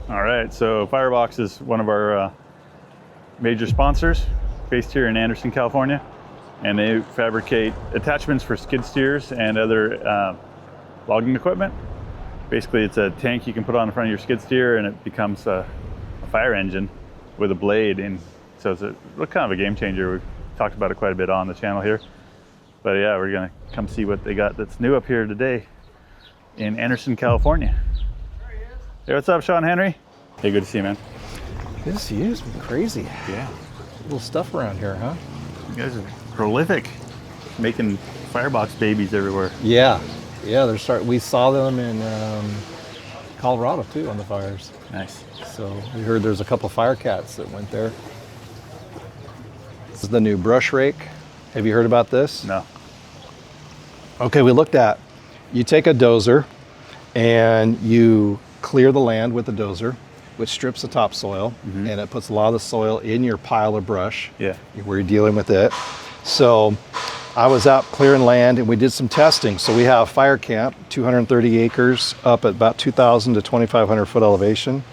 All right, so FyreBx is one of our major sponsors, based here in Anderson, California, and they fabricate attachments for skid steers and other logging equipment. Basically, it's a tank you can put on the front of your skid steer, and it becomes a fire engine with a blade. And so it's kind of a game changer. We've talked about it quite a bit on the channel here. But yeah, we're gonna come see what they got that's new up here today in Anderson, California. Hey, what's up, Sean Henry? Hey, good to see you, man. Good to see you. It's been crazy. Yeah. Little stuff around here, huh? You guys are prolific, making FyreBx babies everywhere. Yeah. Yeah, we saw them in Colorado too on the fires. Nice. So we heard there's a couple fire cats that went there. This is the new brush rake. Have you heard about this? No. Okay, you take a dozer and you clear the land with the dozer, which strips the topsoil, and it puts a lot of the soil in your pile of brush. Yeah. Where you're dealing with it. So I was out clearing land and we did some testing. So we have fire camp, 230 acres up at about 2,000 to 2,500 foot elevation.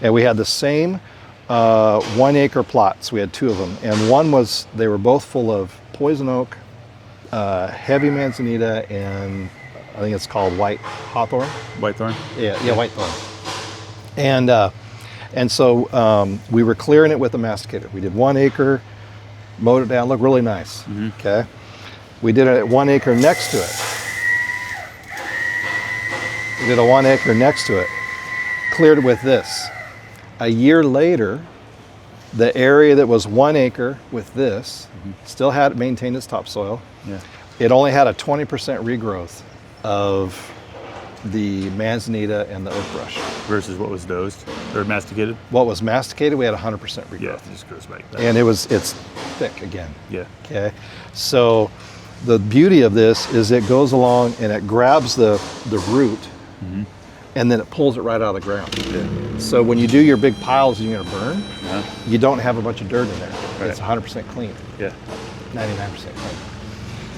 And we had the same 1 acre plots. We had two of them. And they were both full of poison oak, heavy manzanita, and I think it's called white hawthorn. Whitethorn? Yeah, whitethorn. And so we were clearing it with a masticator. We did 1 acre, mowed it down, looked really nice. Okay. We did it at 1 acre next to it. We did a 1 acre next to it, cleared it with this. A year later, the area that was 1 acre with this still had maintained its topsoil. Yeah. It only had a 20% regrowth of the manzanita and the oak brush. Versus what was dosed or masticated? What was masticated, we had 100% regrowth. Yeah, it just goes back. And it's thick again. Yeah. Okay. So the beauty of this is it goes along and it grabs the root and then it pulls it right out of the ground. Yeah. So when you do your big piles and you're gonna burn, Uh-huh. you don't have a bunch of dirt in there. Right. It's 100% clean, Yeah. 99% clean.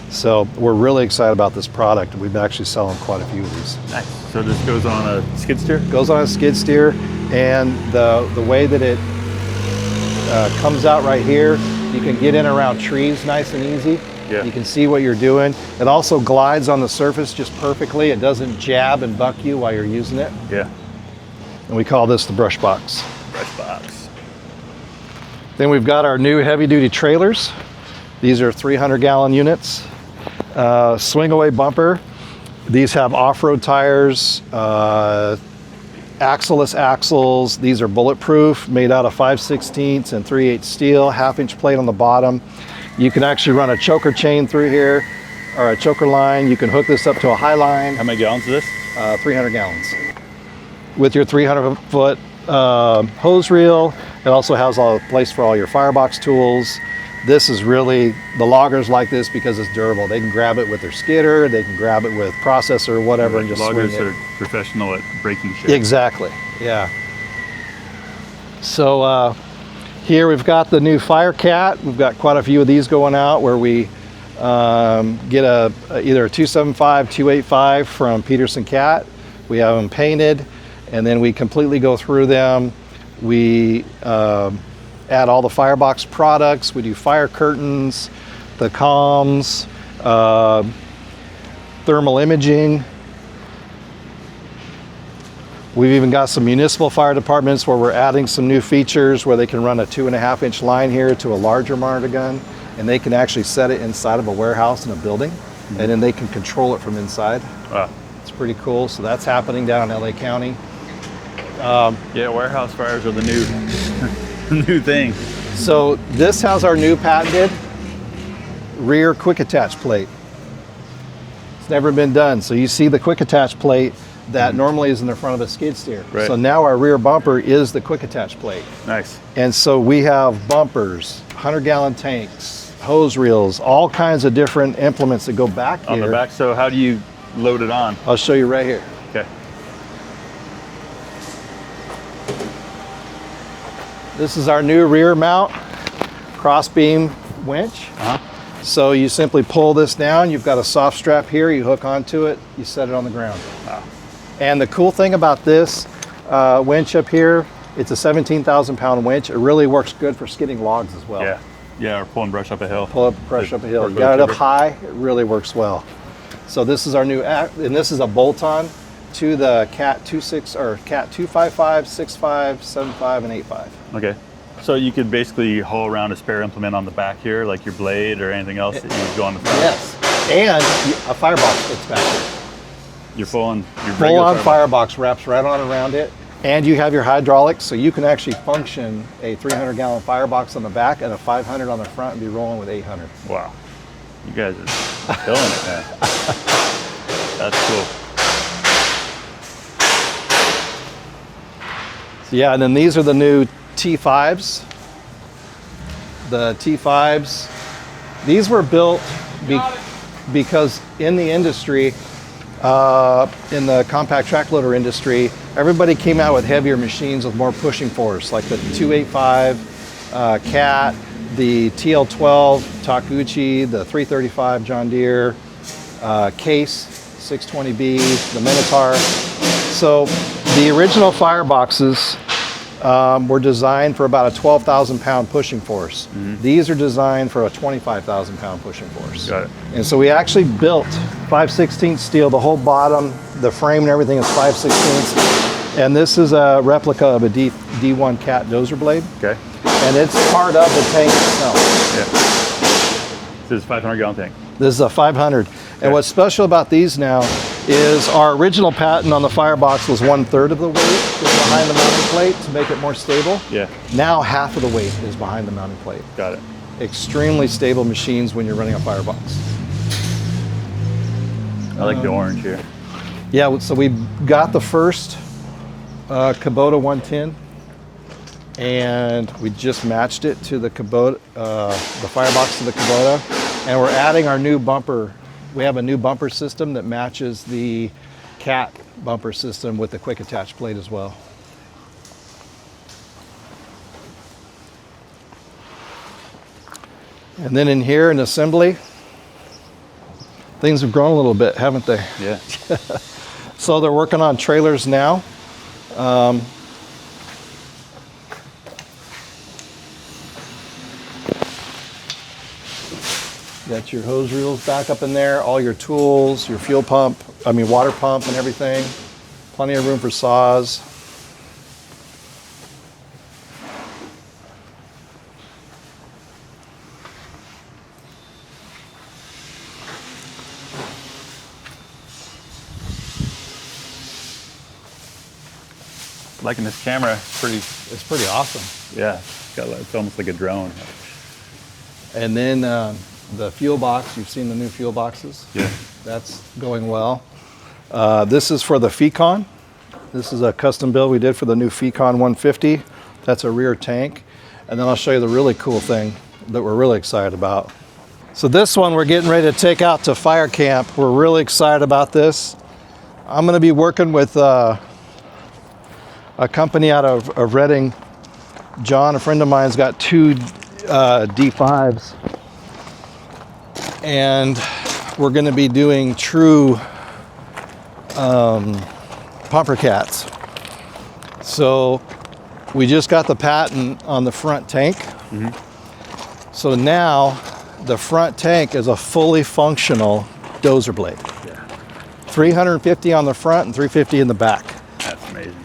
So we're really excited about this product. We've actually selling quite a few of these. Nice. So this goes on a skid steer? Goes on a skid steer, and the way that it comes out right here, you can get in around trees nice and easy. Yeah. You can see what you're doing. It also glides on the surface just perfectly. It doesn't jab and buck you while you're using it. Yeah. And we call this the brush box. Brush box. Then we've got our new heavy duty trailers. These are 300 gallon units. Swing away bumper. These have off-road tires, axle-less axles. These are bulletproof, made out of 5/16 and 3/8 steel, 1/2-inch plate on the bottom. You can actually run a choker chain through here, or a choker line. You can hook this up to a high line. How many gallons is this? 300 gallons. With your 300-foot hose reel, it also has a place for all your FyreBx tools. This is really, the loggers like this because it's durable. They can grab it with their skidder, they can grab it with processor, whatever, and just Loggers swing it. are professional at breaking shit. Exactly, yeah. So here we've got the new Fire Cat. We've got quite a few of these going out where we get either a 275, 285 from Peterson Cat. We have them painted, and then we completely go through them. We add all the FyreBx products. We do fire curtains, the comms, thermal imaging. We've even got some municipal fire departments where we're adding some new features where they can run a 2.5-inch line here to a larger monitor gun, and they can actually set it inside of a warehouse in a building, and then they can control it from inside. Wow. It's pretty cool. So that's happening down in LA County. Yeah, warehouse fires are the new thing. So this has our new patented rear quick attach plate. It's never been done. So you see the quick attach plate that normally is in the front of a skid steer. Right. So now our rear bumper is the quick attach plate. Nice. And so we have bumpers, 100-gallon tanks, hose reels, all kinds of different implements that go back here. On the back, so how do you load it on? I'll show you right here. Okay. This is our new rear mount cross beam winch. So you simply pull this down, you've got a soft strap here, you hook onto it, you set it on the ground. Wow. And the cool thing about this, winch up here. It's a 17,000 pound winch. It really works good for skidding logs as well. Yeah. Yeah, or pulling brush up a hill. Pull up brush up a hill. Or You got it up timber. high, it really works well. So this is our new and this is a bolt-on to the Cat 26 or Cat 255, 65, 75, and 85. Okay. So you could basically haul around a spare implement on the back here, like your blade or anything else that you would go on the front. Yes. And a FyreBx fits back here. Your full-on, your Full-on regular FyreBx wraps right on around it. And you have your hydraulics, so you can actually function a 300-gallon FyreBx on the back and a 500 on the front and be rolling with 800. Wow. You guys are killing it, man. That's cool. So yeah, and then these are the new T5s. The T5s, these were built because in the industry, in the compact track loader industry, everybody came out with heavier machines with more pushing force, like the 285 Cat, the TL12 Takuchi, the 335 John Deere, Case 620B, the Minotaur. So the original FyreBx's were designed for about a 12,000 pound pushing force. These are designed for a 25,000 pound pushing force. Got it. And so we actually built 5/16 steel, the whole bottom, the frame and everything is 5/16. And this is a replica of a D1 Cat dozer blade. Okay. And it's part of the tank itself. Yeah. This is a 500-gallon tank. This is a 500. And what's special about these now is our original patent on the FyreBx was 1/3 of the weight was behind the mounting plate to make it more stable. Yeah. Now half of the weight is behind the mounting plate. Got it. Extremely stable machines when you're running a FyreBx. I like the orange here. Yeah, so we got the first Kubota 110 and we just matched it to the Kubota, the FyreBx to the Kubota, and we're adding our new bumper. We have a new bumper system that matches the Cat bumper system with the quick attach plate as well. And then in here in assembly, things have grown a little bit, haven't they? Yeah. So they're working on trailers now. Got your hose reels back up in there, all your tools, your fuel pump, water pump and everything. Plenty of room for saws. Liking this camera. It's pretty awesome. Yeah. It's almost like a drone. And then the fuel box, you've seen the new fuel boxes. Yeah. That's going well. This is for the Fecon. This is a custom build we did for the new Fecon 150. That's a rear tank. And then I'll show you the really cool thing that we're really excited about. So this one we're getting ready to take out to fire camp. We're really excited about this. I'm going to be working with a company out of Reading. John, a friend of mine's got two D5s. And we're going to be doing true pumper cats. So we just got the patent on the front tank. So now the front tank is a fully functional dozer blade. 350 on the front and 350 in the back. That's amazing.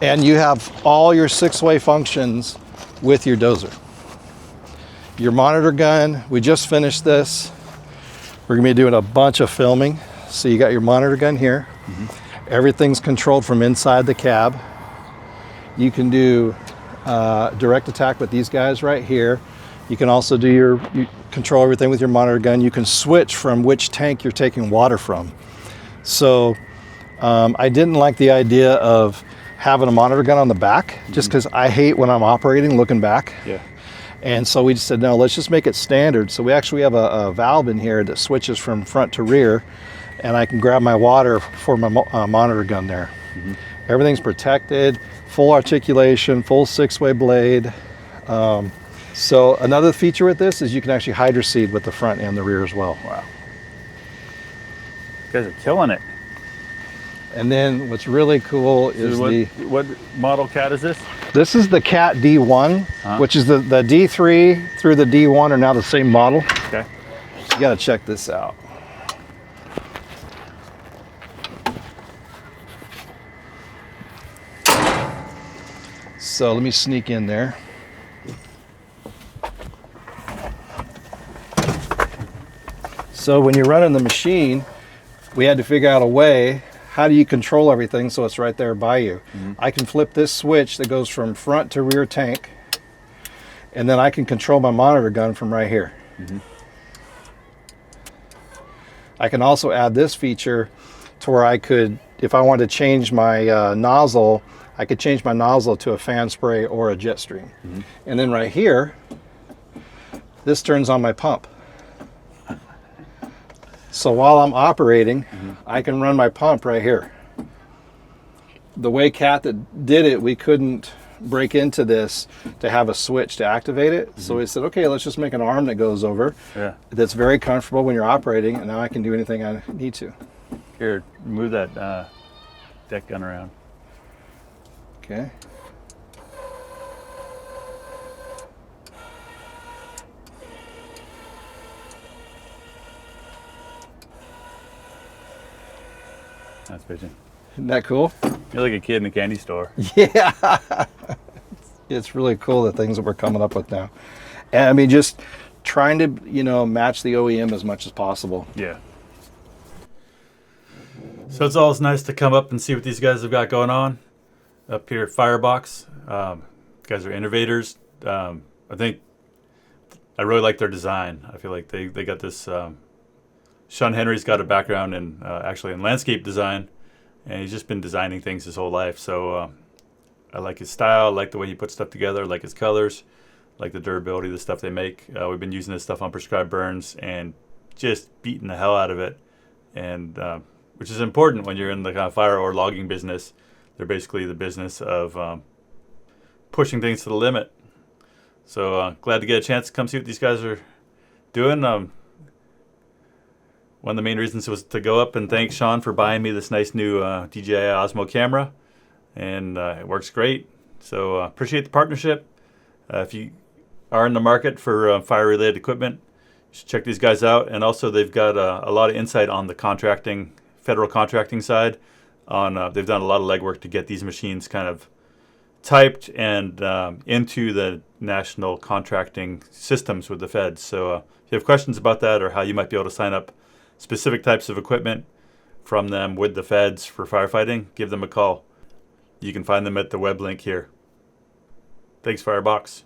And you have all your 6-way functions with your dozer. Your monitor gun, we just finished this. We're gonna be doing a bunch of filming. So you got your monitor gun here. Everything's controlled from inside the cab. You can do direct attack with these guys right here. You can also do you control everything with your monitor gun. You can switch from which tank you're taking water from. So I didn't like the idea of having a monitor gun on the back, just because I hate when I'm operating looking back. Yeah. And so we just said, no, let's just make it standard. So we actually have a valve in here that switches from front to rear, and I can grab my water for my monitor gun there. Everything's protected, full articulation, full 6-way blade. So another feature with this is you can actually hydro seed with the front and the rear as well. Wow. You guys are killing it. And then what's really cool is what model cat is this? this is the Cat D1, which is the D3 through the D1 are now the same model. Okay. You got to check this out. So let me sneak in there. So when you're running the machine, we had to figure out a way, how do you control everything so it's right there by you? I can flip this switch that goes from front to rear tank, and then I can control my monitor gun from right here. I can also add this feature to where I could, if I wanted to change my nozzle, I could change my nozzle to a fan spray or a jet stream. And then right here, this turns on my pump. So while I'm operating, I can run my pump right here. The way Cat that did it, we couldn't break into this to have a switch to activate it. So we said, okay, let's just make an arm that goes over. Yeah. That's very comfortable when you're operating, and now I can do anything I need to. Here, move that deck gun around. Okay. That's vision. Isn't that cool? You're like a kid in a candy store. Yeah. It's really cool, the things that we're coming up with now. And I mean, just trying to, match the OEM as much as possible. Yeah. So it's always nice to come up and see what these guys have got going on up here at FyreBx. Guys are innovators. I think I really like their design. I feel like they got this. Sean Henry's got a background in actually in landscape design, and he's just been designing things his whole life. So I like his style, I like the way he puts stuff together, I like his colors, I like the durability of the stuff they make. We've been using this stuff on prescribed burns and just beating the hell out of it, and which is important when you're in the kind of fire or logging business. They're basically the business of pushing things to the limit. So glad to get a chance to come see what these guys are doing. One of the main reasons was to go up and thank Sean for buying me this nice new DJI Osmo camera, and it works great. So appreciate the partnership. If you are in the market for fire-related equipment, you should check these guys out. And also, they've got a lot of insight on the contracting, federal contracting side. They've done a lot of legwork to get these machines kind of typed and into the national contracting systems with the feds. So if you have questions about that or how you might be able to sign up specific types of equipment from them with the feds for firefighting, give them a call. You can find them at the web link here. Thanks, FyreBx.